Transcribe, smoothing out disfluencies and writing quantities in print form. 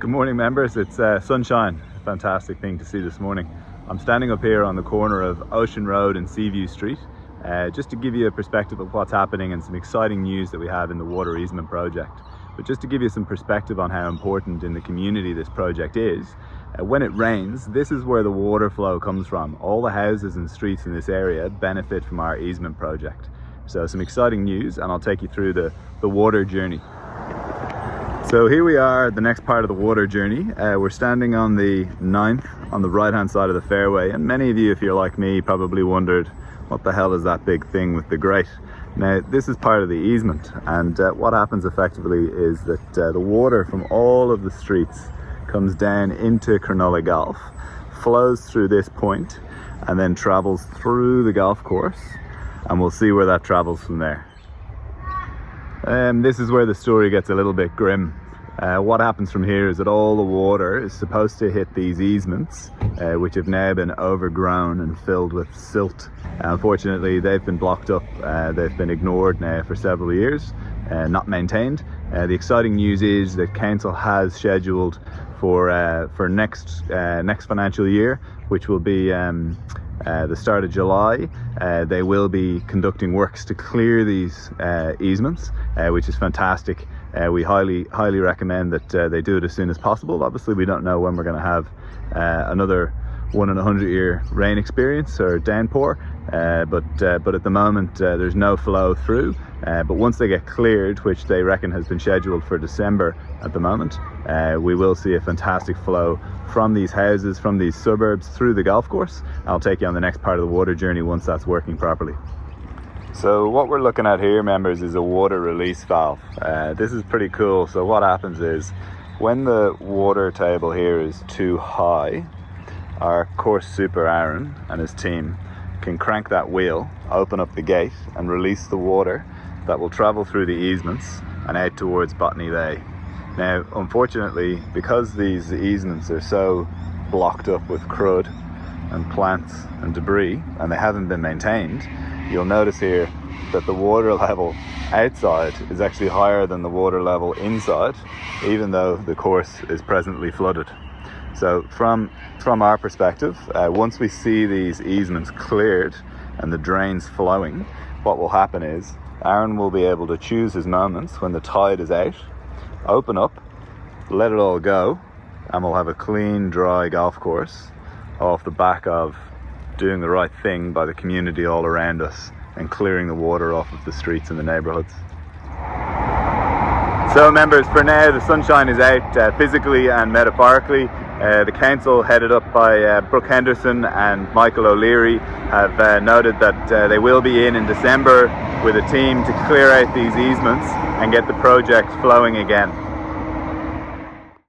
Good morning, members. It's sunshine. Fantastic thing to see this morning. I'm standing up here on the corner of Ocean Road and Seaview Street just to give you a perspective of what's happening and some exciting news that we have in the water easement project. But just to give you some perspective on how important in the community this project is, when it rains, this is where the water flow comes from. All the houses and streets in this area benefit from our easement project. So some exciting news, and I'll take you through the water journey. So here we are, the next part of the water journey. We're standing on the 9th on the right hand side of the fairway, and many of you, if you're like me, probably wondered what the hell is that big thing with the grate. Now this is part of the easement, and what happens effectively is that the water from all of the streets comes down into Cronulla Golf, flows through this point and then travels through the golf course, and we'll see where that travels from there. This is where the story gets a little bit grim. What happens from here is that all the water is supposed to hit these easements, which have now been overgrown and filled with silt. Unfortunately, they've been blocked up. They've been ignored now for several years, not maintained. The exciting news is that council has scheduled for next financial year, which will be the start of July. They will be conducting works to clear these easements, which is fantastic. We highly recommend that they do it as soon as possible. Obviously, we don't know when we're going to have another 1 in 100 year rain experience or downpour, but at the moment there's no flow through. But once they get cleared, which they reckon has been scheduled for December at the moment, we will see a fantastic flow from these houses, from these suburbs through the golf course. I'll take you on the next part of the water journey once that's working properly. So what we're looking at here, members, is a water release valve. This is pretty cool. So what happens is when the water table here is too high, our course super Aaron and his team can crank that wheel, open up the gate and release the water that will travel through the easements and out towards Botany Bay. Now, unfortunately, because these easements are so blocked up with crud and plants and debris, and they haven't been maintained, you'll notice here that the water level outside is actually higher than the water level inside, even though the course is presently flooded. So from our perspective, once we see these easements cleared and the drains flowing, what will happen is Aaron will be able to choose his moments when the tide is out, open up, let it all go, and we'll have a clean, dry golf course off the back of doing the right thing by the community all around us and clearing the water off of the streets in the neighbourhoods. So members, for now the sunshine is out physically and metaphorically. The council, headed up by Brooke Henderson and Michael O'Leary, have noted that they will be in December with a team to clear out these easements and get the project flowing again.